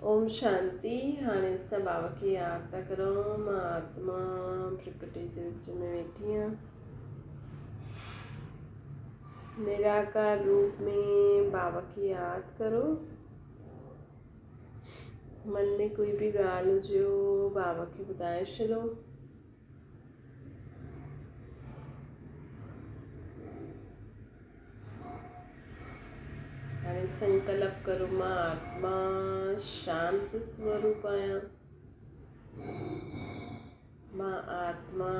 ओम शांति। हाणे सब बाबा की याद था करो। मां आत्मा प्रकृति जे विच में वेठी आहियां। निराकार रूप में बाबा की याद करो। मन में कोई भी ॻाल्हि हुजेव बाबा खे ॿुधाए छॾो। हाणे संकल्प करो, मां आत्मा शांत स्वरूप आहियां। मां आत्मा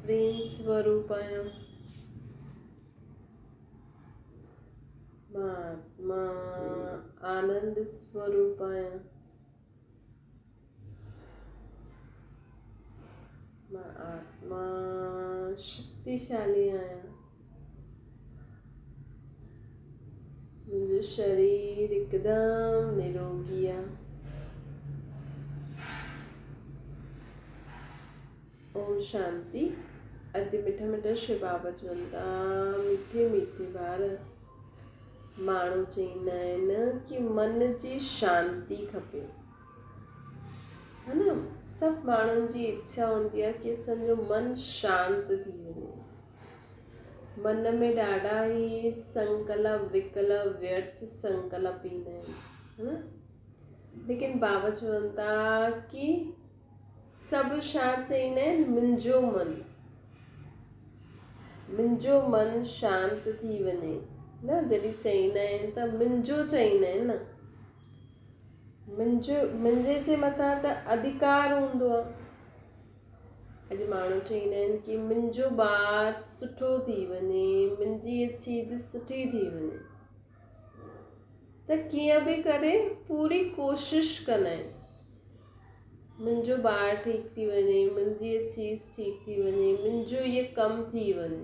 प्रेम स्वरूप आहियां। मां आत्मा आनंद स्वरूप आहियां। मां आत्मा शक्तिशाली आहियां। मुंहिंजो शरीर हिकदमि निरोगी आहे। ओम शांति। अॼु मिठा मिठा शिव बाबा चवनि था, मीठे मीठे ॿार। माण्हू चवंदा आहिनि कि मन जी शांती खपे, है न। सभु माण्हुनि जी इच्छा हूंदी आहे कि असांजो मन शांत थी वञे। मन में ॾाढा ई संकल्प विकल्प व्यर्थ संकल्प ईंदा आहिनि, है न। लेकिन बाबा चवनि था कि सभु छा चवंदा आहिनि, मुंहिंजो मन शांत थी वञे न। जॾहिं चवंदा आहिनि त मुंहिंजो चवंदा आहिनि न। मुंहिंजे जे मथां त अधिकार हूंदो आहे। अॼु माण्हू चवंदा आहिनि कि मुंहिंजो ॿारु सुठो थी वञे, मुंहिंजी इहा चीज़ सुठी थी वञे, त कीअं बि करे पूरी कोशिशि कंदा आहिनि मुंहिंजो ॿारु ठीकु थी वञे, मुंहिंजी इहा चीज़ ठीकु थी वञे, मुंहिंजो इहो कमु थी वञे।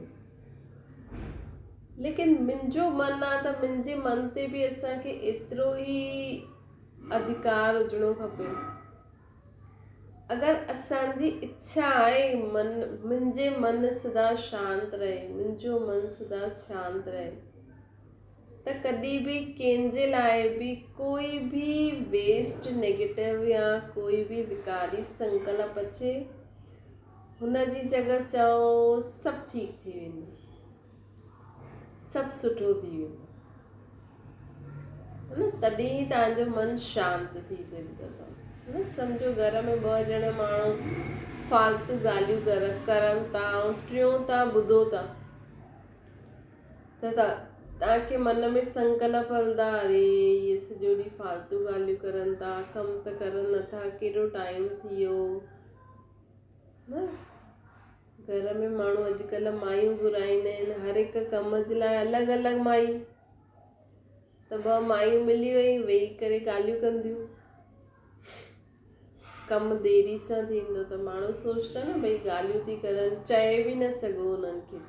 लेकिन मुंहिंजो मन आहे त मुंहिंजे मन ते बि असांखे एतिरो ई अधिकार हुजणो खपे। अगरि असांजी इच्छा आहे मुंहिंजे मन सदा शांत रहे, मुंहिंजो मन सदा शांत रहे, त कॾहिं बि कंहिंजे लाइ बि कोई बि वेस्ट नेगेटिव या कोई बि विकारी संकल्प अचे, हुन जी जॻह चओ सभु ठीकु थी वेंदो, सभु सुठो थी वेंदो, है न। तॾहिं ई तव्हांजो मन शांत थी सघंदो अथव। सम्झो घर में ॿ ॼणा माण्हू फालतू ॻाल्हियूं करनि था ऐं टियों तव्हां ॿुधो था, त तव्हांखे मन में संकल्प हलंदा, अरे इहे सॼो ॾींहुं फालतू ॻाल्हियूं करनि था, कमु त करनि नथा, केॾो टाइम थी वियो न। घर में माण्हू अॼुकल्ह मायूं घुराईंदा आहिनि, हर हिकु कम जे लाइ अलॻि अलॻि माई, त ॿ मायूं मिली वेही करे ॻाल्हियूं कंदियूं। कमु देरी सां थींदो त माण्हू सोचंदा न भई ॻाल्हियूं थी करनि, चए बि न सघो उन्हनि खे,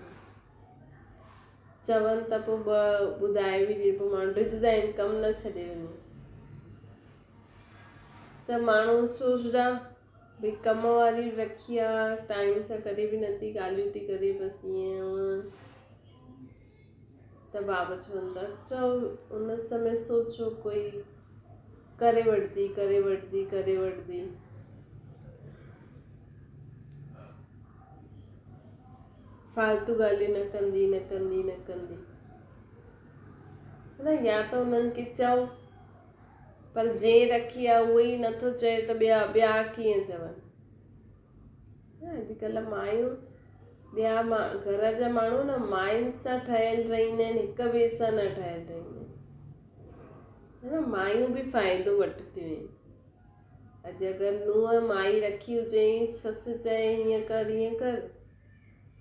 चवनि त पोइ ॿुधाए बि ॾिए, पोइ माण्हू रिझंदा आहिनि कमु न छॾे वञे। त माण्हू सोचंदा भई कम वारी रखी आहे, टाइम सां करे बि नथी, ॻाल्हियूं थी करे बसि ईअं। त बाबा चवनि था, चओ उन समय सोचो कोई करे वठंदी। फालतू ॻाल्हियूं न कंदी, है न। या त उन्हनि खे चओ, पर जे रखी आहे उहो ई नथो चए त ॿिया कीअं चवनि। अॼुकल्ह मायूं घर जा माण्हू न मायुनि सां ठहियलु रहंदा आहिनि, हिक ॿिए सां न ठहियलु रहंदा आहिनि, है न। मायूं बि फ़ाइदो वठंदियूं आहिनि। अॼु अगरि नुंहुं माई रखी हुजे, ससु चए हीअं कर,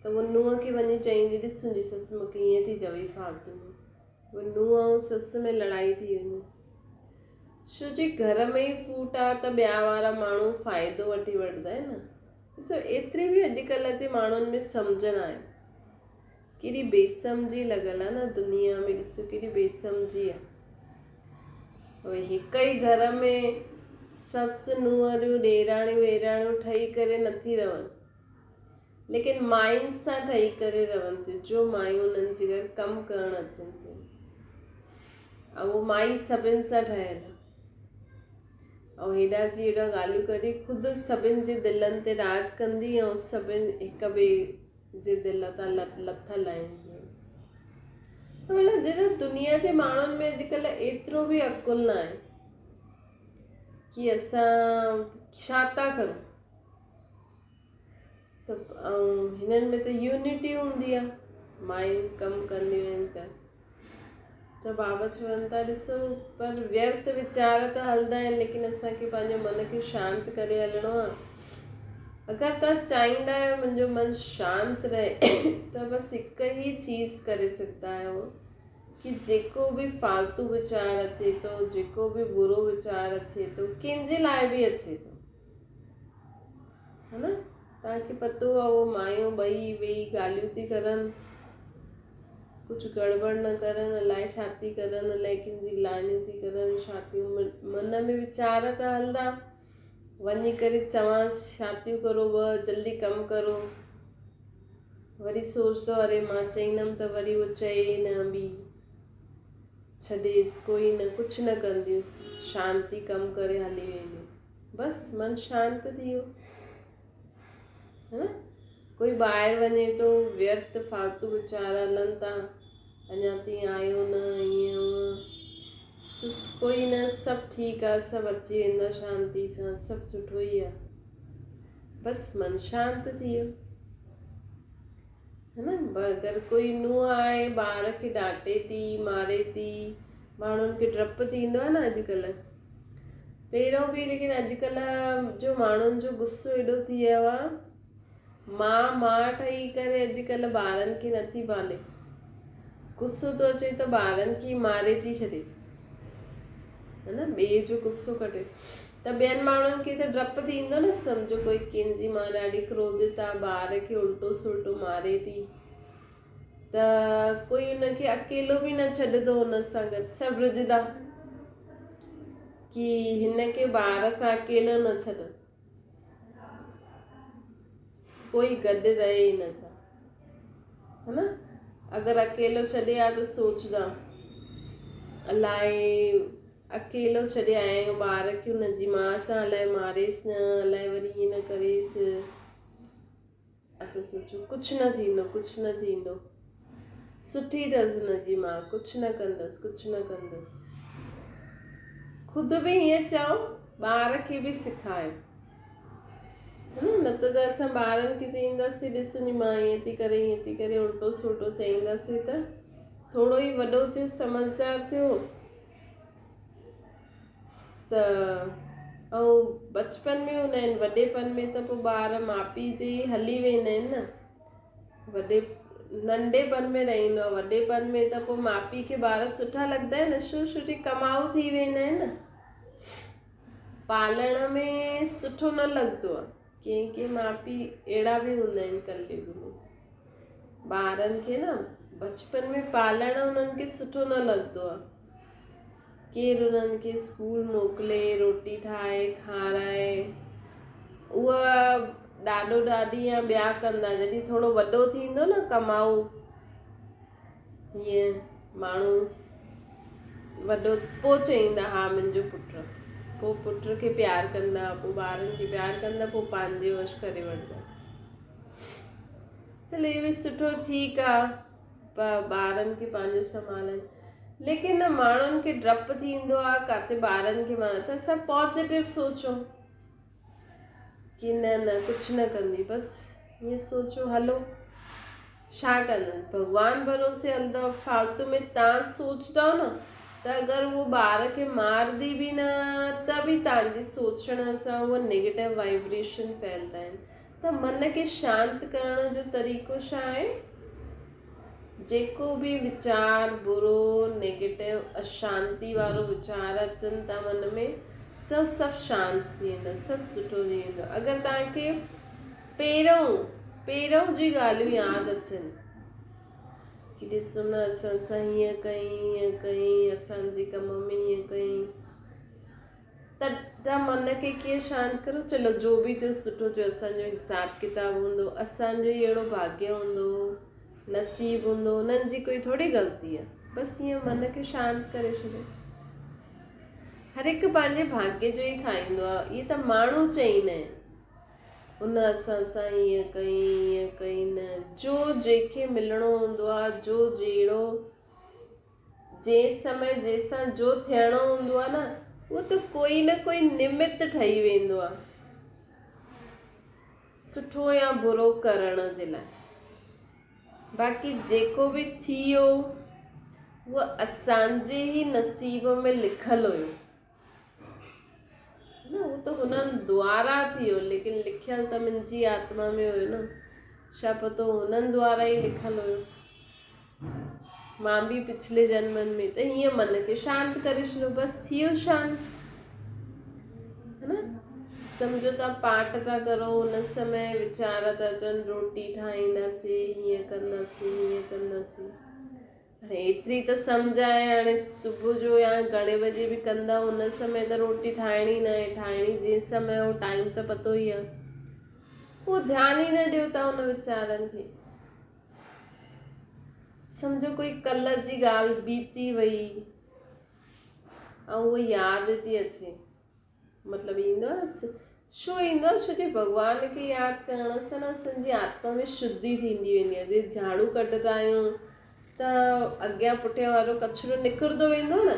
त उहा नुंहुं खे वञी चईंदी, ॾिस तुंहिंजी ससु मूंखे हीअं थी चवई फालतू में, उहा नुंहुं ऐं ससु में लड़ाई थी वञे। छो जे घर में ई फूट आहे त ॿिया वारा माण्हू फ़ाइदो वठी वठंदा आहिनि न। ॾिसो एतिरी बि अॼुकल्ह जे माण्हुनि में सम्झ न आहे, केॾी बेसमझी लॻल आहे न दुनिया में। ॾिसो केॾी बेसमझी आहे। उहे हिक ई घर में ससु नुंहंरियूं ॾेराणियूं वेराणियूं ठही करे नथी रहनि, लेकिन मायुनि सां ठही करे रहनि थियूं, जो मायूं उन्हनि जे घर कमु करणु अचनि थियूं, ऐं उहो माई सभिनि सां ठहियलु आहे। ऐं हेॾा जी हेॾा ॻाल्हियूं करे ख़ुदि सभिनि जे दिलनि ते राज कंदी ऐं सभिनि हिक ॿिए जे दिल तां लथल आहिनि। मतिलबु जॾहिं दुनिया जे माण्हुनि में अॼुकल्ह एतिरो बि अकुल न आहे कि असां छा था करूं। त ऐं हिननि में त यूनिटी हूंदी आहे, मायूं कमु कंदियूं आहिनि त बाबा चवनि था ॾिसो पर व्यर्थ वीचार त हलंदा आहिनि, लेकिन असांखे पंहिंजे मन खे शांति करे हलिणो आहे। अगरि तव्हां चाहींदा आहियो मुंहिंजो मन शांति रहे त बसि हिकु ई चीज़ करे सघंदा आहियो कि जेको बि फालतू वीचार अचे थो, जेको बि बुरो वीचार अचे थो, कंहिंजे लाइ बि अचे थो, है न, तव्हांखे पतो आहे उहो मायूं ॿई वेही ॻाल्हियूं थी करनि, कुझु गड़बड़ न करनि, अलाए छा थी करनि, अलाए कंहिंजी लाइनियूं थी करनि, छा थियूं मन में वीचार त हलंदा, वञी करे चवां छा थियूं करो, जल्दी कमु करो, वरी सोचंदो अरे मां चईंदमि त वरी उहो चए न, बि छॾेसि, कोई न, कुझु न कंदियूं, शांती कमु करे हली वेंदियूं, बसि मन शांति थी वियो, है न। कोई ॿाहिरि वञे थो, व्यर्थ फालतू वीचार हलनि था, अञा ताईं आयो न, ईअं कोई न, सभु ठीकु आहे, सभु अची वेंदा शांती सां, सभु सुठो ई आहे, बसि मन शांति थी वियो, है न। अगरि कोई नुंहुं आहे ॿार खे डांटे थी, मारे थी, माण्हुनि खे डपु थींदो आहे न अॼुकल्ह, पहिरियों बि, लेकिन अॼुकल्ह जो माण्हुनि जो गुस्सो एॾो थी वियो आहे, मां ठही करे अॼुकल्ह ॿारनि खे नथी पाले, गुस्सो थो अचे त ॿारनि खे मारे थी छॾे, है न, ॿिए जो गुस्सो कटे, त ॿियनि माण्हुनि खे त डपु थींदो न, सम्झो कोई कंहिंजी मां ॾाढी क्रोधित आहे, ॿार खे उल्टो सुल्टो मारे थी, त कोई उनखे अकेलो बि न छॾंदो, हुन सां गॾु सभु रिझंदा कि हिन खे ॿार सां अकेलो न छॾ, कोई गॾु रहे हिन सां, है न। अगरि अकेलो छॾे आ त सोचदा अलाए अकेलो छॾे आया आहियूं ॿार खे, हुनजी माउ सां अलाए मारेसि न, अलाए वरी ईअं न करेसि, असां सोचूं कुझु न थींदो, कुझु न थींदो, सुठी अथसि हुनजी माउ, कुझु न कंदसि, कुझु न कंदसि, ख़ुदि बि हीअं चओ, ॿार खे बि सेखारियो, न त असां ॿारनि खे चईंदासीं ॾिस नी मां ईअं थी करे उल्टो सुल्टो चईंदासीं त थोरो ई वॾो थियो, समझदार थियो, त ऐं बचपन में हूंदा आहिनि, वॾेपन में त पोइ ॿार माउ पीउ जे हली वेंदा आहिनि न, नंढेपन में रहंदो आहे, वॾेपन में त पोइ माउ पीउ खे ॿार सुठा लॻंदा आहिनि, सुठी कमाऊ थी वेंदा आहिनि न, पालण में सुठो न लॻंदो आहे, कंहिं माउ पीउ अहिड़ा बि हूंदा आहिनि कलयुग में, ॿारनि खे न बचपन में पालण उन्हनि खे सुठो न लॻंदो आहे, केरु उन्हनि खे स्कूल मोकिले, रोटी ठाहे खाराए, उहा ॾाॾो ॾाॾी या ॿिया कंदा, जॾहिं थोरो वॾो थींदो न कमाऊ, हीअं माण्हू वॾो पोइ चईंदा हा मुंहिंजो पुटु, पोइ पुट खे प्यारु कंदा, पोइ ॿारनि खे प्यारु कंदा, पोइ पंहिंजे वश करे वठंदा, चलो इहो बि सुठो ठीकु आहे, पर ॿारनि खे पंहिंजो संभालनि, लेकिन न माण्हुनि खे डपु थींदो आहे किथे ॿारनि खे माना, त असां पॉज़िटिव सोचूं कि न कुझु न कंदी, बसि ईअं सोचो हलो, छा कंदा, भॻवान भरोसे हलंदव, फालतू में तव्हां सोचंदव न त अगरि उहो ॿार खे मारदी बि न त बि तव्हांजे सोचण सां उहो नेगेटिव वाइब्रेशन फैलंदा आहिनि, त मन खे शांति करण जो तरीक़ो छा आहे, जेको बि वीचार बुरो नेगेटिव अशांति वारो वीचार अचनि था मन में, सभु शांति थी वेंदा, सभु सुठो थी वेंदो। अगरि तव्हांखे पहिरों जी ॻाल्हियूं यादि अचनि कि ॾिसो न असां हीअं कई, असांजे कम में हीअं कई, त मन खे कीअं शांति करो, चलो जो बि थियो सुठो थियो, असांजो हिसाबु किताबु हूंदो, असांजो ई अहिड़ो भाग्य हूंदो, नसीबु हूंदो, हुननि जी कोई थोरी ग़लती आहे, बसि ईअं मन खे शांति करे छॾियो, हर हिकु पंहिंजे भाग्य जो ई खाईंदो आहे। इहे त माण्हू चईंदा आहिनि उन असां सां ईअं कई न। जो जंहिंखे मिलणो हूंदो आहे, जो जहिड़ो जंहिं समय जंहिंसां जो थियणो हूंदो आहे न, उहो त कोई न कोई निमित ठही वेंदो आहे सुठो या बुरो करण जे लाइ। बाक़ी जेको बि थी वियो उहो असांजे ई नसीब में लिखियलु हुयो न। उहो त हुननि द्वारा थी वियो, लेकिन लिखियलु त मुंहिंजी आत्मा में हुयो न। छा पतो हुननि द्वारा ई लिखियलु हुयो। मां बि पिछले जन्मनि में त हीअं मन खे शांति करे छॾियो, बसि थी वियो शांति, है न। सम्झो तव्हां पाठ था करो, हुन समय वीचार था अचनि रोटी ठाहींदासीं, हीअं कंदासीं। हाणे एतिरी त सम्झ आहे, हाणे सुबुह जो या घणे बजे बि कंदा, हुन समय त रोटी ठाहिणी न आहे, ठाहिणी जंहिं समय हो टाइम त पतो ई आहे। उहो ध्यानु ई न ॾियो था हुन वीचारनि खे। सम्झो कोई कल्ह जी ॻाल्हि बीती वई ऐं उहो यादि थी अचे, मतिलबु ईंदो आहे छो ईंदो आहे, छो जो भॻवान खे यादि करण सां न असांजी आत्मा में शुद्धि थींदी वेंदी आहे। जीअं झाड़ू कढंदा आहियूं त अॻियां पुठियां वारो कचिरो निकिरंदो वेंदो न,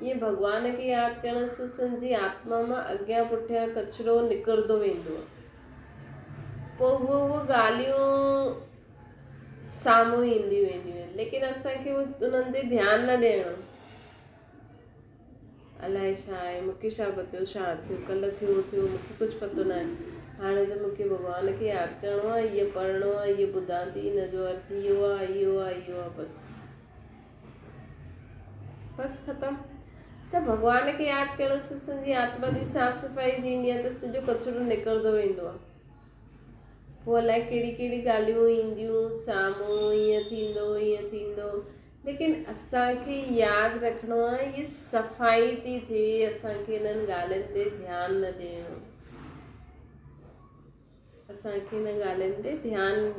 ईअं भॻवान खे यादि करण सां असांजी आत्मा मां अॻियां पुठियां कचिरो निकिरंदो वेंदो आहे। पोइ उहो ॻाल्हियूं साम्हूं ईंदियूं वेंदियूं आहिनि, लेकिन असांखे उन्हनि ते ध्यानु न ॾियणो। अलाए छा आहे, मूंखे छा पतो छा थियो, कल्ह थियो मूंखे कुझु पतो न आहे। हाणे त मूंखे भॻवान खे यादि करिणो आहे, इहो पढ़णो आहे, इहो ॿुधां थी, हिन जो अर्थ इहो आहे, इहो आहे, बसि ख़तमु। त भॻवान खे यादि करण सां असांजी आत्मा जी साफ़ सफ़ाई थींदी आहे, त सॼो कचिरो निकिरंदो वेंदो आहे। पोइ अलाए कहिड़ी कहिड़ी ॻाल्हियूं ईंदियूं साम्हूं, ईअं थींदो, लेकिन असांखे यादि रखिणो आहे इहा सफ़ाई थी थिए, असांखे हिननि ॻाल्हियुनि ते ध्यानु न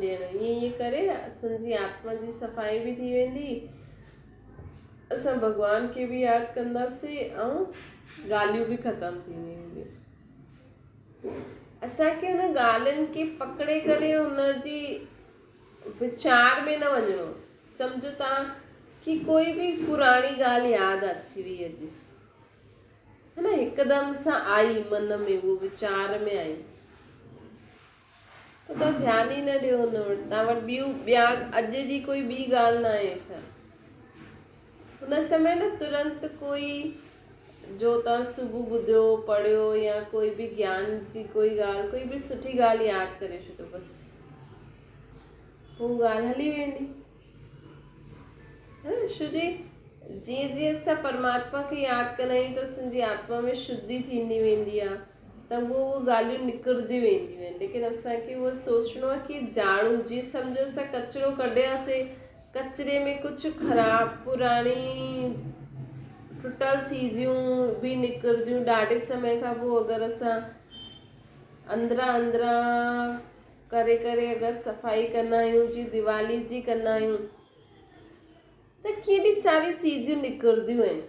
ॾियणो, ईअं करे असांजी आत्मा जी सफ़ाई बि थी वेंदी, असां भॻवान खे बि यादि कंदासीं ऐं ॻाल्हियूं बि ख़तमु थी वेंदियूं। असांखे हुन ॻाल्हियुनि खे पकड़े करे हुनजी वीचार में न वञिणो। सम्झो तव्हां कि कोई बि पुराणी ॻाल्हि यादि अची वई अॼु, है न, हिकदमि सां आई मन में, उहो वीचार में आई, त तव्हां ध्यानु ई न ॾियो हुन वटि। तव्हां वटि ॿिया अॼु जी कोई ॿी ॻाल्हि न आहे छा? हुन समय न तुरंत कोई जो तव्हां सुबुह ॿुधियो पढ़ियो या कोई बि ज्ञान जी कोई ॻाल्हि, कोई बि सुठी ॻाल्हि यादि करे छॾियो, बसि पोइ ॻाल्हि हली वेंदी, है न। छो जी जीअं जीअं असां परमात्मा खे यादि कंदा आहियूं त असांजी आत्मा में शुद्धि थींदी वेंदी आहे, त उहो ॻाल्हियूं निकिरंदी वेंदियूं आहिनि। लेकिन असांखे उहो सोचणो आहे कि झाड़ू, जीअं सम्झो असां कचिरो कढियासीं, कचिरे में कुझु ख़राबु पुराणी टुटल चीज़ियूं बि निकिरंदियूं ॾाढे समय खां पोइ। अगरि असां अंदरां करे अगरि सफ़ाई कंदा आहियूं, जीअं दिवाली जी कंदा आहियूं, त केॾी सारी चीज़ियूं निकिरंदियूं आहिनि,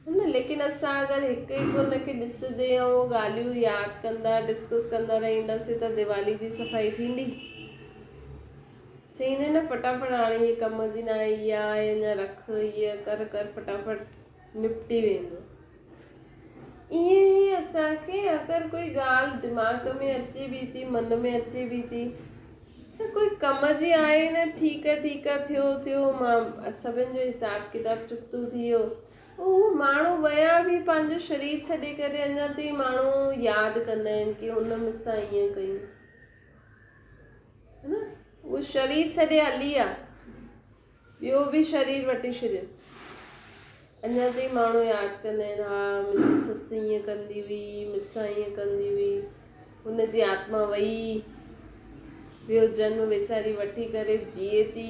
है न। लेकिन असां अगरि हिकु हुनखे ॾिसंदे ऐं उहो ॻाल्हियूं यादि कंदा, डिस्कस कंदा रहंदासीं, त दिवाली जी सफ़ाई थींदी। चईंदा आहिनि न, फटाफट हाणे इहे कम जी न आहे, इहा आहे, अञा रख, इहा कर फटाफट निपटी वेंदो। ईअं ई असांखे अगरि कोई ॻाल्हि दिमाग़ में अचे बि थी, मन में अचे बि थी, त कोई कम जी आहे न, ठीकु आहे, थियो, मां सभिनि जो हिसाबु किताबु चुक्तो थी वियो। उहो माण्हू विया बि पंहिंजो शरीर छॾे करे, अञा ताईं माण्हू यादि कंदा आहिनि कि हुन मूंसां ईअं कयूं, है न। उहो शरीर छॾे हली आहे, ॿियो बि शरीर वठी छॾियो, अञा ताईं माण्हू यादि कंदा आहिनि, हा मुंहिंजी ससु ईअं कंदी हुई, मूंसां ईअं कंदी हुई, हुनजी आत्मा वई, ॿियो जन्म वीचारी वठी करे जिए थी।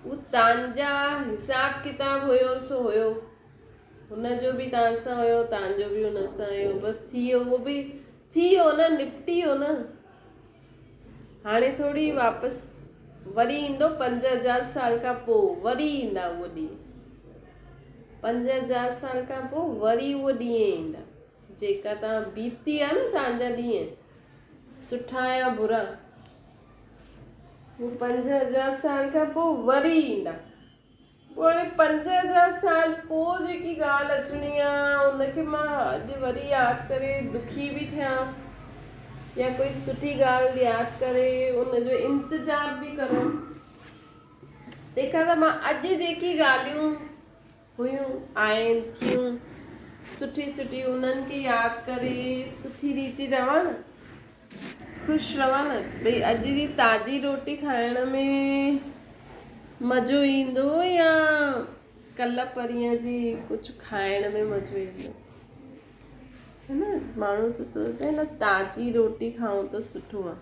उहो तव्हांजा हिसाब किताब हुयो सो हुयो, हुनजो बि तव्हां सां हुयो, तव्हांजो बि हुन सां हुयो, बसि थी वियो, उहो बि थी वियो न, निपटी वियो न। हाणे थोरी वापसि वरी ईंदो 5000 साल खां पोइ, वरी ईंदा उहो ॾींहुं, 5000 साल खां पोइ वरी उहो ॾींहं ईंदा जेका तव्हां बीती आहे न तव्हांजा ॾींहं सुठा या बुरा, उहो 5000 साल खां पोइ वरी ईंदा। पोइ हाणे 5000 साल पोइ जेकी ॻाल्हि अचणी आहे उनखे मां अॼु वरी यादि करे दुखी बि थियां या कोई सुठी ॻाल्हि यादि करे उनजो इंतज़ारु बि करो। तंहिंखां त मां अॼु जेकी ॻाल्हियूं हुयूं आहिनि थियूं सुठी उन्हनि खे यादि करे सुठी रीति रहां न, ख़ुशि रहां न। भई अॼु जी ताज़ी रोटी खाइण में मज़ो ईंदो या कल्ह परीहं जी कुझु खाइण में मज़ो ईंदो, है न। माण्हू त सोचे न ताज़ी रोटी खाऊं त सुठो आहे।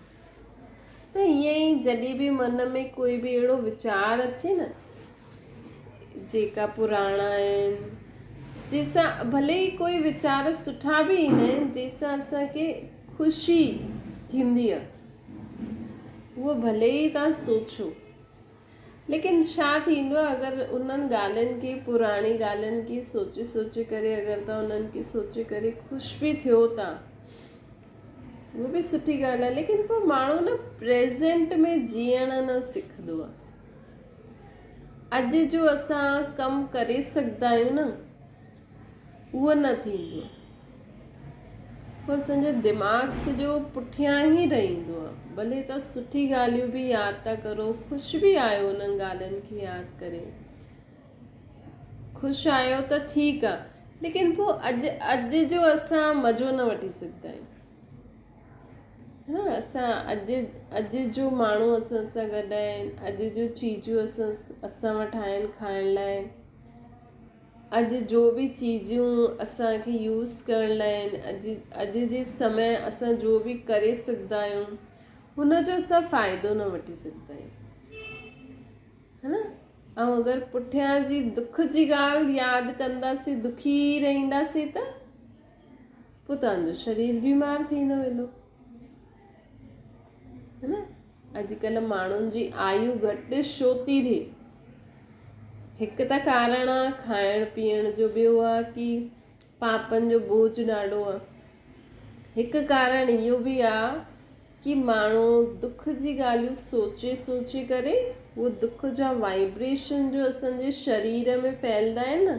त ईअं ई जॾहिं बि मन में कोई बि अहिड़ो वीचार अचे न जेका पुराणा आहिनि, जंहिंसां भले ई कोई वीचार सुठा बि ईंदा आहिनि जंहिंसां असांखे ख़ुशी थींदी आहे, उहो भले ई तव्हां सोचो। लेकिन छा थींदो आहे अगरि उन्हनि ॻाल्हियुनि खे पुराणी ॻाल्हियुनि खे सोचे करे अगरि तव्हां उन्हनि खे सोचे करे ख़ुशि बि थियो था, उहो बि सुठी ॻाल्हि आहे। लेकिन पोइ माण्हू न प्रेज़ेंट में जीअण न सिखंदो आहे। अॼु जो असां कमु करे सघंदा आहियूं न उहो न थींदो, पोइ असांजो दिमाग़ सॼो पुठियां ई रहंदो आहे। भले तव्हां सुठी ॻाल्हियूं बि यादि था करो, ख़ुशि बि आहियो उन्हनि ॻाल्हियुनि खे यादि करे, ख़ुशि आहियो त ठीकु आहे, लेकिन पोइ अॼु जो असां मज़ो न वठी सघंदा आहियूं, है न। अॼु जो माण्हू असां सां गॾु आहिनि, अॼु जो चीजूं असां वटि आहिनि खाइण लाइ, अॼु जो बि चीजूं असांखे यूज़ करण लाइ आहिनि, अॼु जे समय असां जो बि करे सघंदा आहियूं हुनजो असां फ़ाइदो न वठी सघंदा आहियूं, है न। ऐं अगरि पुठियां जी दुख जी ॻाल्हि यादि कंदासीं, दुखी रहंदासीं त पोइ तव्हांजो शरीर बीमार थींदो वेंदो, है न। अॼुकल्ह माण्हुनि जी आयु घटि छो थी थिए? हिकु त कारण आहे खाइण पीअण जो, ॿियो आहे कि पापनि जो बोझ ॾाढो आहे। हिकु कारण इहो बि आहे कि माण्हू दुख जी ॻाल्हियूं सोचे करे उहो दुख जा वाइब्रेशन जो असांजे शरीर में फैलंदा आहिनि न,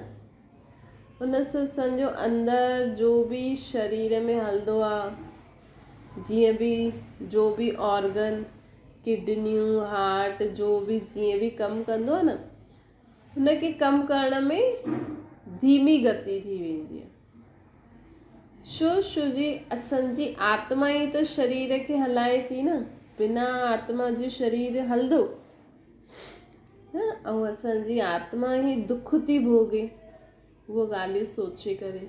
उन सां असांजो अंदरि जो बि शरीर में हलंदो आहे, जीअं बि जो बि ऑर्गन किडनियूं हार्ट जो बि जीअं बि कमु कंदो आहे न हुनखे कमु करण में धीमी गति थी वेंदी आहे। छो जी असांजी आत्मा ई त शरीर खे हलाए थी न, बिना आत्मा जो शरीर हलंदो न। ऐं असांजी आत्मा ई दुख थी भोगे उहो ॻाल्हियूं सोचे करे,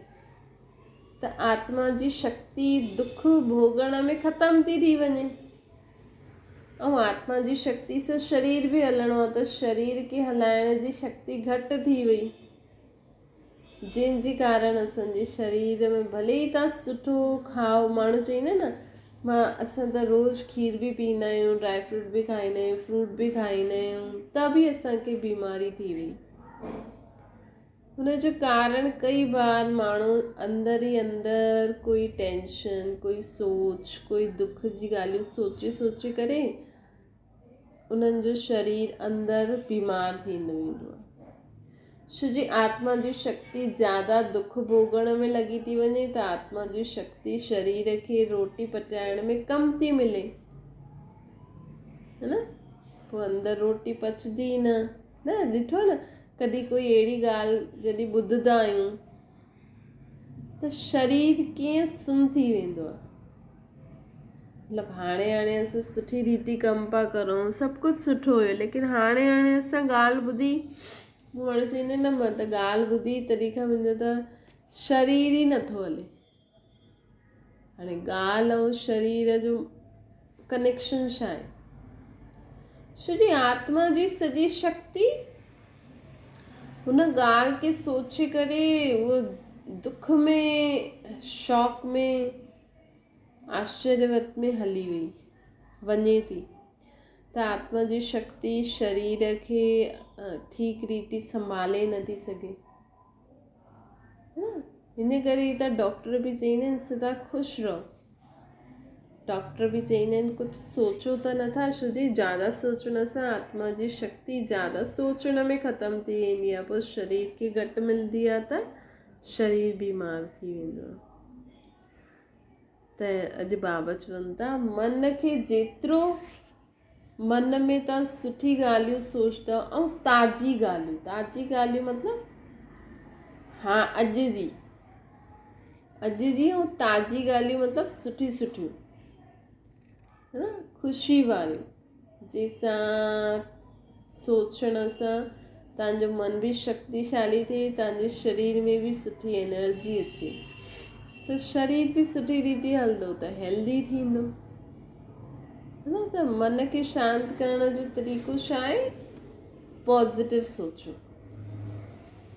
त आत्मा जी शक्ति दुख भोगण में ख़तम थी वञे। ऐं आत्मा जी शक्ति सां शरीर बि हलणो आहे, त शरीर खे हलाइण जी शक्ति घटि थी वई, जंहिंजे कारण असांजे शरीर में भले ई तव्हां सुठो खाओ, माण्हू चवंदा न असां त रोज़ु खीर बि पीअंदा आहियूं, ड्राई फ्रूट बि खाईंदा आहियूं, फ्रूट बि खाईंदा आहियूं, त बि असांखे बीमारी थी वई। हुनजो कारण कई बार माण्हू अंदरि ई अंदरि कोई टेंशन, कोई सोच, कोई दुख जी ॻाल्हियूं सोचे करे उन्हनि जो शरीर अंदरि बीमार थींदो वेंदो आहे। छो जी आत्मा जी शक्ति ज़्यादा दुख भोगण में लॻी थी वञे, त आत्मा जी शक्ति शरीर खे रोटी पचाइण में कम थी मिले, है न। पोइ अंदरि रोटी पचदी न ॾिठो न, कॾहिं कोई अहिड़ी ॻाल्हि जॾहिं ॿुधंदा आहियूं त शरीर कीअं सुन थी वेंदो आहे। मतिलबु हाणे असां सुठी रीति कमु पिया करूं, सभु कुझु सुठो हुयो, लेकिन हाणे असां ॻाल्हि ॿुधी माण्हू चवंदा आहिनि न मां त ॻाल्हि ॿुधी तॾहिं खां मुंहिंजो त शरीर ई नथो हले। हाणे ॻाल्हि ऐं शरीर जो कनेक्शन छा आहे? छो जी आत्मा जी सॼी शक्ति हुन ॻाल्हि खे सोचे करे उहो दुख में, शौक़ में, आश्चर्यवत में हली वञे थी, त आत्मा जी शक्ति शरीर खे ठीक रीति संभाले नथी सघे। है न। हिन करे त डॉक्टर बि चईंदा आहिनि सदा ख़ुशि रहो। डॉक्टर बि चईंदा आहिनि कुझु सोचो त नथा, छो जी ज़्यादा सोचण सां आत्मा जी शक्ति ज़्यादा सोचण में ख़तमु थी वेंदी आहे, पोइ शरीर खे घटि मिलंदी आहे त शरीर बीमार थी वेंदो आहे। त अॼु बाबा चवनि था मन खे जेतिरो मन में तव्हां सुठी ॻाल्हियूं सोचंदव ऐं ताज़ी ॻाल्हियूं मतिलबु हा अॼु जी ऐं ताज़ी ॻाल्हियूं मतिलबु सुठियूं है न, ख़ुशी वारियूं, जंहिंसां सोचण सां तव्हांजो मन बि शक्तिशाली थिए, तव्हांजे शरीर में बि सुठी एनर्जी अचे, त शरीर बि सुठी रीति हलंदो त हेल्दी थींदो, है न। त मन खे शांति करण जो तरीक़ो छा आहे? पॉज़िटिव सोचो।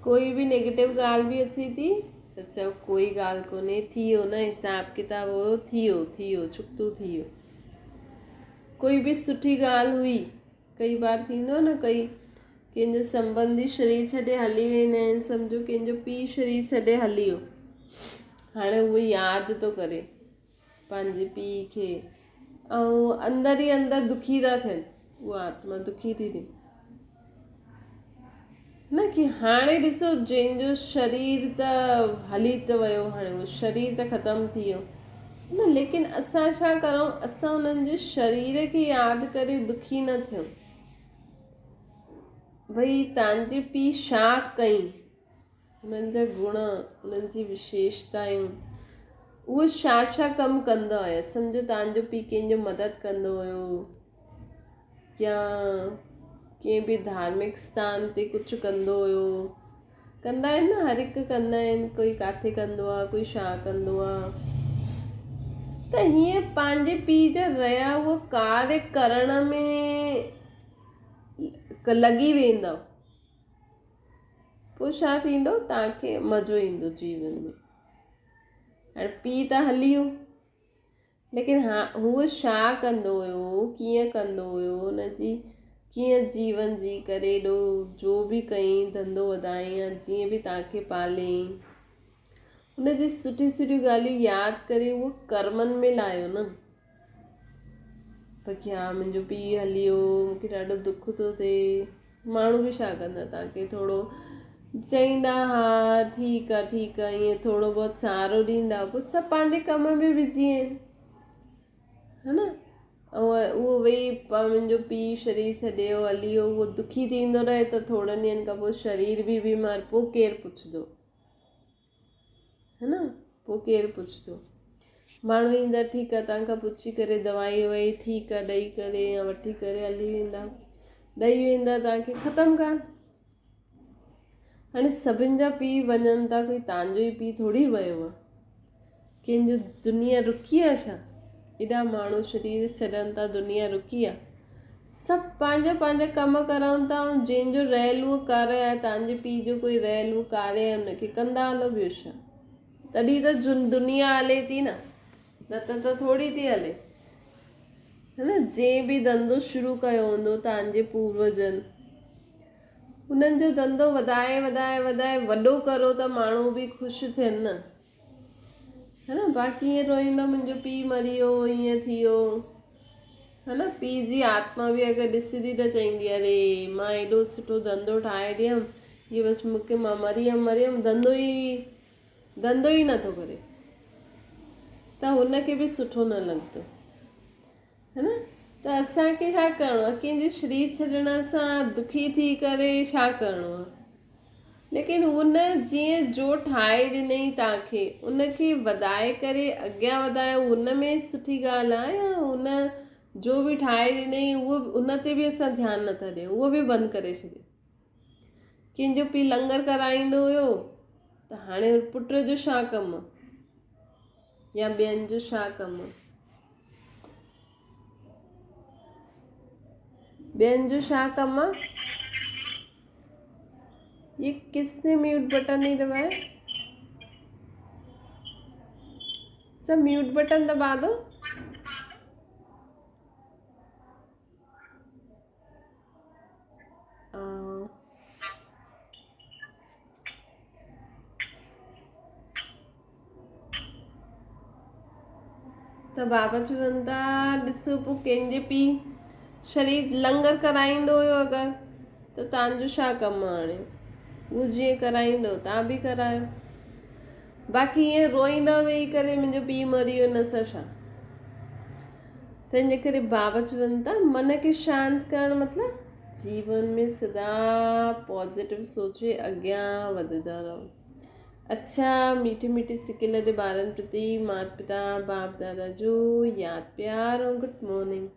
कोई बि नेगेटिव ॻाल्हि बि अचे थी त चओ कोई ॻाल्हि कोन्हे, थी वियो न हिसाब किताब हुयो, थी वियो छुट्टो थी वियो। कोई बि सुठी ॻाल्हि हुई, कई बार थींदो न, कंहिंजो संबंधी शरीर छॾे हली वेंदा आहिनि, सम्झो कंहिंजो पीउ शरीर छॾे हली वियो, हाणे उहो यादि थो करे पंहिंजे पीउ खे ऐं अंदरि ई अंदरि दुखी था थियनि, उहा आत्मा दुखी थी थिए न, कि हाणे ॾिसो जंहिंजो शरीर त हली त वियो, हाणे उहो शरीर त ख़तमु थी वियो न, लेकिन असां छा करूं, असां उन्हनि जे शरीर खे यादि करे दुखी न थियूं। भई तव्हांजे पीउ छा कई, उन्हनि जा गुण, उन्हनि जी विशेषतायूं, उहो छा कमु कंदा हुया। सम्झो तव्हांजो पीउ कंहिंजो मदद कंदो हुयो, या कंहिं बि धार्मिक स्थान ते कुझु कंदो हुयो, कंदा आहिनि न, हर हिकु कंदा आहिनि, कोई किथे कंदो आहे, कोई छा कंदो आहे, त हीअं पंहिंजे पीउ जा रहिया उहो कार्य करण में लॻी वेंदव, पोइ छा थींदो, तव्हांखे मज़ो ईंदो जीवन में। हाणे पीउ त हली वियो, लेकिन हा हूअ छा कंदो हुयो, कीअं कंदो हुयो, हुनजी कीअं जीवन जी करे एॾो जो बि कई, धंधो वधाई या जीअं बि तव्हांखे पालियईं, हुनजी सुठियूं ॻाल्हियूं यादि करे उहो कर्मनि में लायो न। बाक़ी हा मुंहिंजो पीउ हली वियो, मूंखे ॾाढो दुख थो थिए, माण्हू बि छा कंदा, तव्हांखे थोरो चईंदा, हा ठीकु आहे ईअं थोरो बहुत सहारो ॾींदा, पोइ सभु पंहिंजे कम में बिज़ी आहिनि, है न। ऐं उहो वेई मुंहिंजो पीउ शरीर छॾियो हली वियो, उहो दुखी थींदो रहे त थोरनि ॾींहंनि खां पोइ शरीर बि बीमार, पोइ केरु पुछंदो, है न, पोइ केरु पुछंदो। माण्हू ईंदा, ठीकु आहे, तव्हांखां पुछी करे दवाई ववाई ठीकु आहे ॾेई करे या वठी करे हली वेंदा, ॾेई वेंदा तव्हांखे, ख़तमु ॻाल्हि। हाणे सभिनि जा पीउ वञनि था, कोई तव्हांजो ई पीउ थोरी वियो आहे, कंहिंजो दुनिया रुकी आहे छा? एॾा माण्हू शरीर छॾनि था, दुनिया रुकी आहे, सभु पंहिंजा पंहिंजा कम करनि था, ऐं जंहिंजो रहियल उहो कार्य आहे, तव्हांजे पीउ जो कोई रहियल उहो कार्य आहे, हुनखे कंदा हलो, ॿियो छा। तॾहिं त दुनिया हले थी न त थोरी थी हले, है न। जंहिं बि धंधो शुरू कयो हूंदो तव्हांजे पूर्वजनि, उन्हनि जो धंधो वधाए वॾो करो त माण्हू बि ख़ुशि थियनि न, है न। बाक़ी ईअं रोईंदा मुंहिंजो पीउ मरी वियो, ईअं थी वियो, है न। पीउ जी आत्मा बि अगरि ॾिसंदी त चईंदी, अरे मां एॾो सुठो धंधो ठाहे ॾियमि, इहे बसि मूंखे मां मरी वियमि, धंधो ई नथो करे, त हुनखे बि सुठो न लॻंदो, है न। त असांखे छा करिणो आहे, कंहिंजे शरीर छॾण सां दुखी थी करे छा करिणो आहे, लेकिन हुन जीअं जो ठाहे ॾिनई तव्हांखे, उनखे वधाए करे अॻियां वधायो, हुन में सुठी ॻाल्हि आहे, या हुन जो बि ठाहे ॾिनई उहो उन ते बि असां ध्यानु नथा ॾियूं, उहो बि बंदि करे छॾियो। कंहिंजो पीउ लंगर कराईंदो हुयो, त हाणे पुट जो छा कमु आहे, या ॿियनि जो छा कमु आहे, ॿियनि जो छा कमु आहे। ये किसने म्यूट बटन नहीं दबाया, सब म्यूट बटन दबा दो। त बाबा चवनि था ॾिसो पोइ कंहिंजे पीउ शरीर लंगर कराईंदो हुयो अगरि त तव्हांजो छा कमु हाणे, उहो जीअं कराईंदो तव्हां बि करायो। बाक़ी ईअं रोईंदा वेही करे मुंहिंजो पीउ मरी वियो, न सां छा। तंहिंजे करे बाबा चवनि था मन खे शांति करणु मतिलबु जीवन में सदा पॉज़िटिव सोचे अॻियां वधंदा रहो। अच्छा, मीठी मीठी सिकिल जे ॿारनि प्रति माता पिता बाप दादा जो यादि प्यार ऐं गुड मॉर्निंग।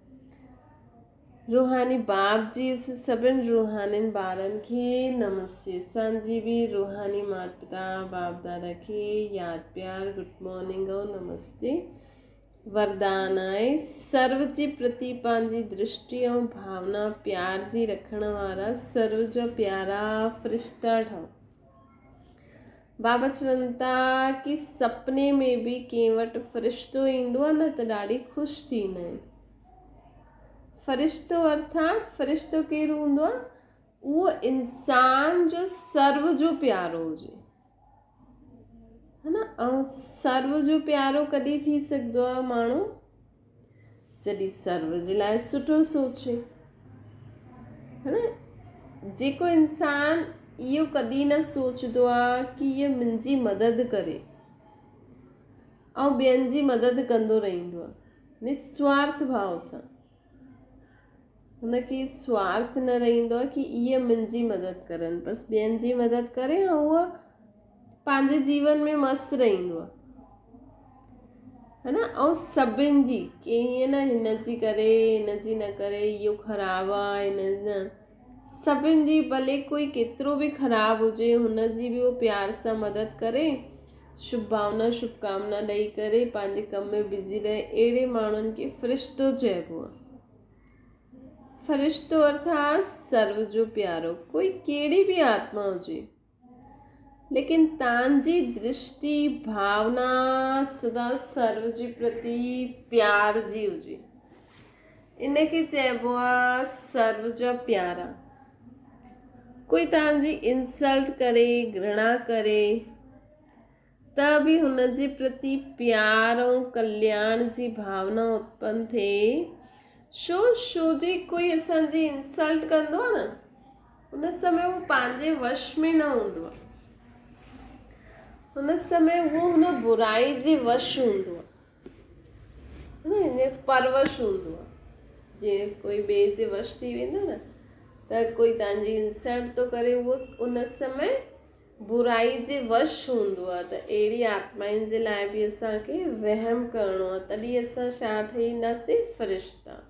रूहानी बाप जी सभिनि रूहानी ॿारनि खे नमस्ते। असांजी बि रूहानी माता पिता बाप दादा खे यादि प्यार गुड मॉर्निंग ऐं नमस्ते। वरदान आहे सर्व जे प्रति पंहिंजी दृष्टि ऐं भावना प्यार जी रखण वारा सर्व जा प्यारा फ़रिश्ता ठहो। बाबा चवनि था कि सपने में बि कंहिं वटि फ़रिश्तो ईंदो आहे न त ॾाढी ख़ुशि थींदा आहिनि। फ़रिश्तो अर्थात फ़रिश्तो केरु हूंदो आहे, उहो इंसान जो सर्व जो प्यारो हुजे, है न। ऐं सर्व जो प्यारो कॾहिं थी सघंदो आहे माण्हू, जॾहिं सर्व जे लाइ सुठो सोचे, है न। जेको इंसान इहो कॾहिं न सोचंदो आहे कि इहा मुंहिंजी मदद करे ऐं ॿियनि जी मदद कंदो रहंदो आहे निस्वार्थ भाव सां, हुनखे स्वार्थ न रहंदो आहे कि इहे मुंहिंजी मदद करनि, बसि ॿियनि जी मदद करे ऐं उहो पंहिंजे जीवन में मस्तु रहंदो आहे, है न। ऐं सभिनि जी के हीअं न हिन जी करे हिन जी न करे, इहो ख़राबु आहे हिन न, सभिनि जी भले कोई केतिरो बि ख़राबु हुजे हुन जी बि उहो प्यार सां मदद करे, शुभ भावना शुभकामना ॾेई करे पंहिंजे कम में बिज़ी रहे, अहिड़े माण्हुनि खे फ़रिश्तो चइबो आहे। फ़रिश्तो अर्थात सर्व जो प्यारो, कोई कहिड़ी बि आत्मा हुजे, लेकिन तव्हांजी दृष्टि भावना सदा सर्व जे प्रति प्यार जी हुजे, इनखे चइबो आहे सर्व जा प्यारा। कोई तव्हांजी इंसल्ट करे घृणा करे त बि हुन जे प्रति प्यार ऐं कल्याण जी भावना उत्पन्न थिए। छो जे कोई असांजी इंसल्ट कंदो आहे न, हुन समय उहो पंहिंजे वश में न हूंदो आहे, हुन समय उहो हुन बुराई जे वश हूंदो आहे, हीअं परवश हूंदो आहे। जीअं कोई ॿिए जे वश थी वेंदो न, त कोई तव्हांजी इंसल्ट थो करे, उहो उन समय बुराई जे वश हूंदो आहे। त अहिड़ी आत्माउनि जे लाइ बि असांखे रहम करिणो आहे, तॾहिं असां छा ठहींदासीं, फ़रिश्ता।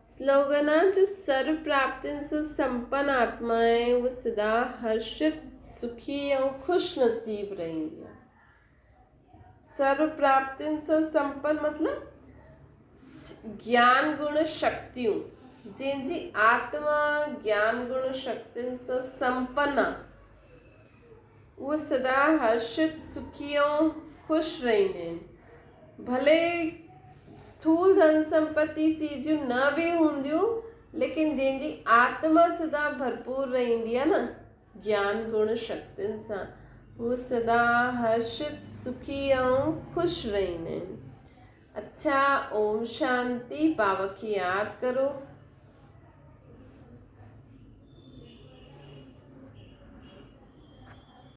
स्लोगन आहे जो सर्व प्राप्तियुनि सां संपन्न आत्मा आहे उहा सदा हर्षित सुखी ऐं ख़ुशि नसीब रहंदी आहे। सर्व प्राप्तियुनि सां संपन्न मतिलबु ज्ञान गुण शक्तियूं, जंहिंजी आत्मा ज्ञान गुण शक्तियुनि सां संपन्न आहे, उहे सदा हर्षित सुखी ऐं ख़ुशि रहंदा आहिनि। भले स्थूल धन संपत्ति चीजूं न बि हूंदियूं, लेकिन जंहिंजी आत्मा सदा भरपूर रहंदी आहे न ज्ञान गुण शक्तियुनि सां, उहे सदा हर्षित सुखी ऐं ख़ुशि रहंदा आहिनि। अच्छा, ओम शांति। बाबा खे यादि करो।